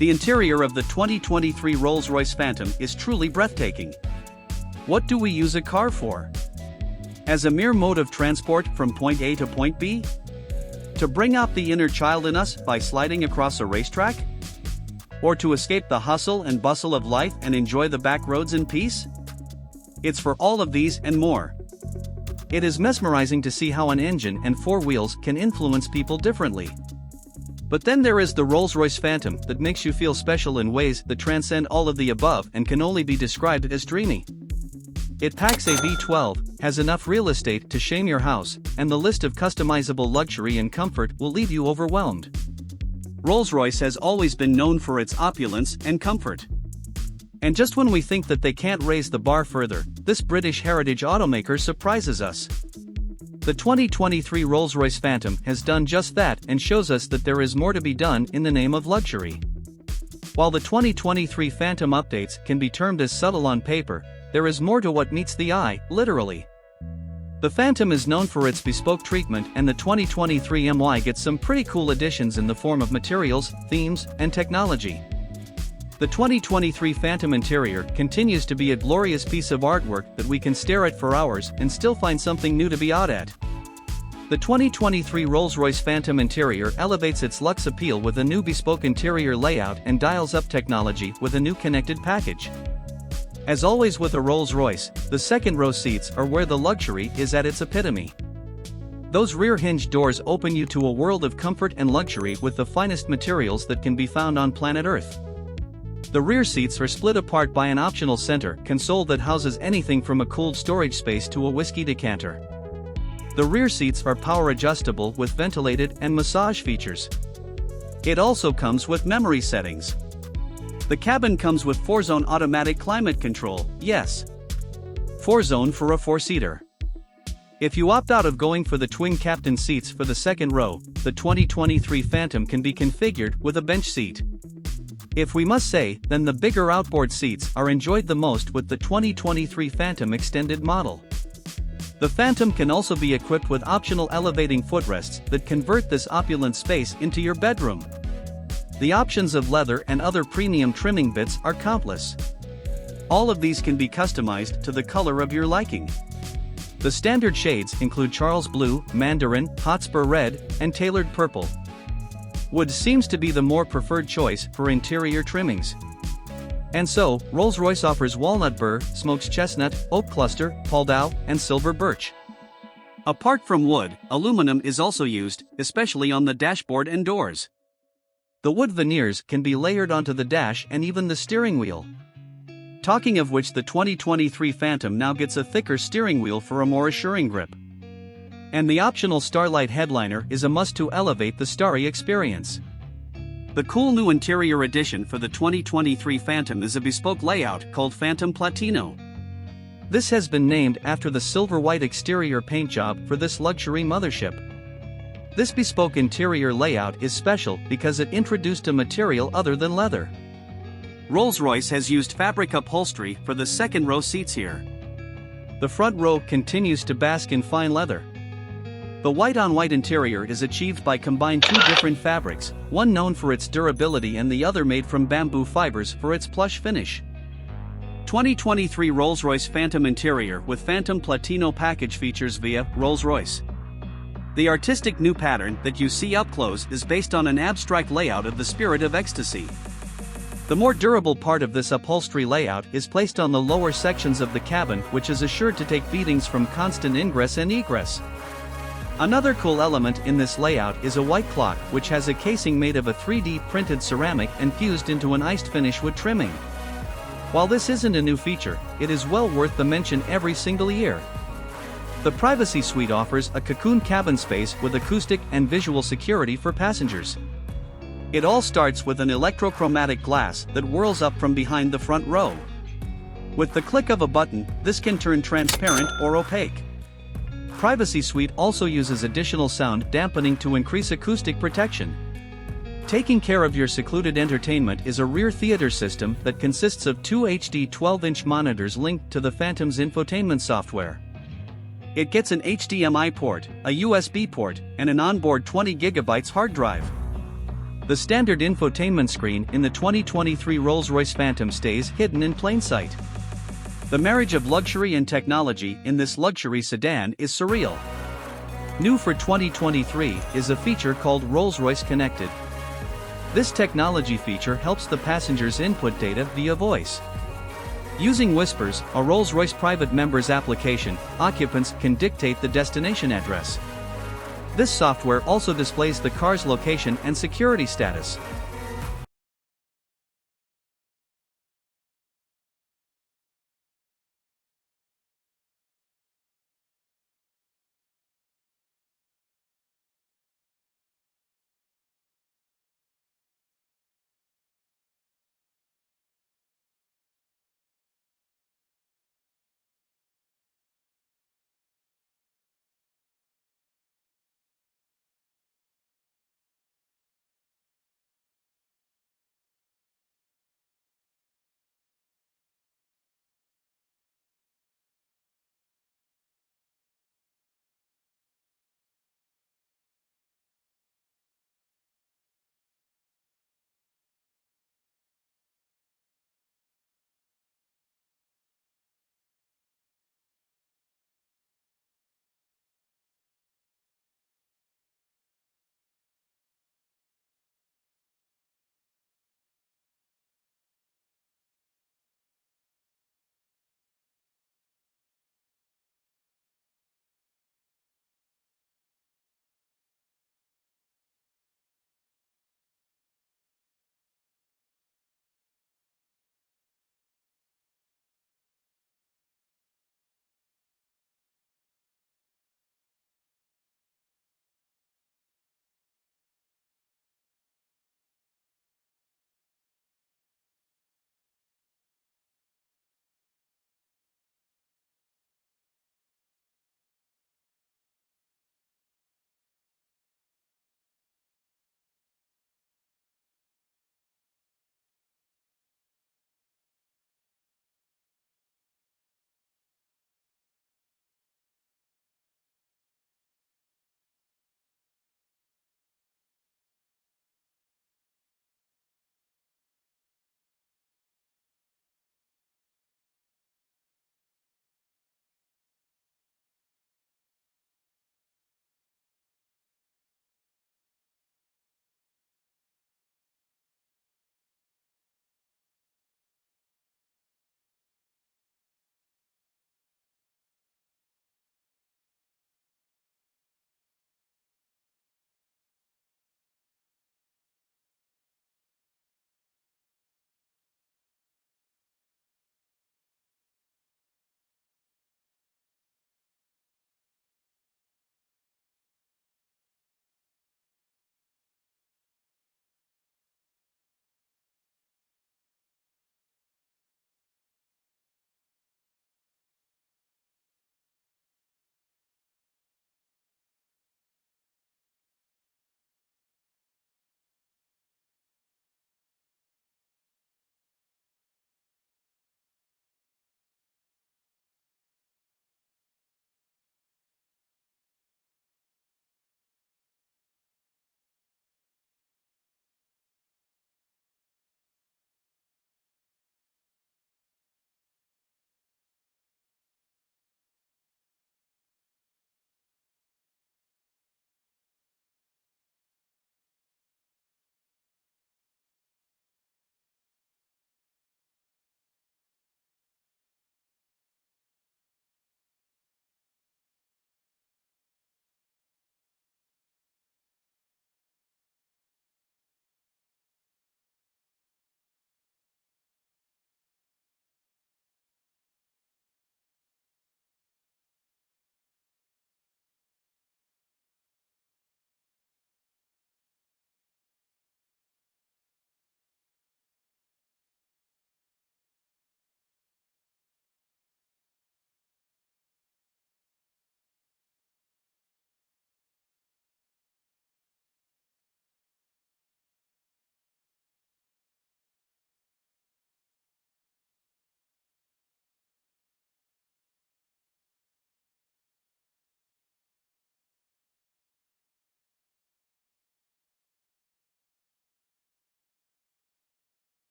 The interior of the 2023 Rolls-Royce Phantom is truly breathtaking. What do we use a car for? As a mere mode of transport from point A to point B? To bring out the inner child in us by sliding across a racetrack? Or to escape the hustle and bustle of life and enjoy the back roads in peace? It's for all of these and more. It is mesmerizing to see how an engine and four wheels can influence people differently. But then there is the Rolls-Royce Phantom that makes you feel special in ways that transcend all of the above and can only be described as dreamy. It packs a V12, has enough real estate to shame your house, and the list of customizable luxury and comfort will leave you overwhelmed. Rolls-Royce has always been known for its opulence and comfort. And just when we think that they can't raise the bar further, this British heritage automaker surprises us. The 2023 Rolls-Royce Phantom has done just that and shows us that there is more to be done in the name of luxury. While the 2023 Phantom updates can be termed as subtle on paper, there is more to what meets the eye, literally. The Phantom is known for its bespoke treatment, and the 2023 MY gets some pretty cool additions in the form of materials, themes, and technology. The 2023 Phantom interior continues to be a glorious piece of artwork that we can stare at for hours and still find something new to be awed at. The 2023 Rolls-Royce Phantom interior elevates its luxe appeal with a new bespoke interior layout and dials up technology with a new connected package. As always with a Rolls-Royce, the second row seats are where the luxury is at its epitome. Those rear hinge doors open you to a world of comfort and luxury with the finest materials that can be found on planet Earth. The rear seats are split apart by an optional center console that houses anything from a cooled storage space to a whiskey decanter. The rear seats are power adjustable with ventilated and massage features. It also comes with memory settings. The cabin comes with 4-zone automatic climate control, yes. 4-zone for a 4-seater. If you opt out of going for the twin captain seats for the second row, the 2023 Phantom can be configured with a bench seat. If we must say, then the bigger outboard seats are enjoyed the most with the 2023 Phantom extended model. The Phantom can also be equipped with optional elevating footrests that convert this opulent space into your bedroom. The options of leather and other premium trimming bits are countless. All of these can be customized to the color of your liking. The standard shades include Charles Blue, Mandarin, Hotspur Red, and Tailored Purple. Wood seems to be the more preferred choice for interior trimmings. And so, Rolls-Royce offers walnut burr, smoked chestnut, oak cluster, Paldau, and silver birch. Apart from wood, aluminum is also used, especially on the dashboard and doors. The wood veneers can be layered onto the dash and even the steering wheel. Talking of which, the 2023 Phantom now gets a thicker steering wheel for a more assuring grip. And the optional Starlight headliner is a must to elevate the starry experience. The cool new interior addition for the 2023 Phantom is a bespoke layout called Phantom Platino. This has been named after the silver-white exterior paint job for this luxury mothership. This bespoke interior layout is special because it introduced a material other than leather. Rolls-Royce has used fabric upholstery for the second row seats here. The front row continues to bask in fine leather. The white-on-white interior is achieved by combining two different fabrics, one known for its durability and the other made from bamboo fibers for its plush finish. 2023 Rolls-Royce Phantom interior with Phantom Platino package features via Rolls-Royce. The artistic new pattern that you see up close is based on an abstract layout of the Spirit of Ecstasy. The more durable part of this upholstery layout is placed on the lower sections of the cabin, which is assured to take beatings from constant ingress and egress. Another cool element in this layout is a white clock which has a casing made of a 3D printed ceramic and fused into an iced finish wood trimming. While this isn't a new feature, it is well worth the mention every single year. The Privacy Suite offers a cocoon cabin space with acoustic and visual security for passengers. It all starts with an electrochromatic glass that whirls up from behind the front row. With the click of a button, this can turn transparent or opaque. Privacy Suite also uses additional sound dampening to increase acoustic protection. Taking care of your secluded entertainment is a rear theater system that consists of two HD 12-inch monitors linked to the Phantom's infotainment software. It gets an HDMI port, a USB port, and an onboard 20 GB hard drive. The standard infotainment screen in the 2023 Rolls-Royce Phantom stays hidden in plain sight. The marriage of luxury and technology in this luxury sedan is surreal. New for 2023 is a feature called Rolls-Royce Connected. This technology feature helps the passengers input data via voice. Using Whispers, a Rolls-Royce private members application, occupants can dictate the destination address. This software also displays the car's location and security status.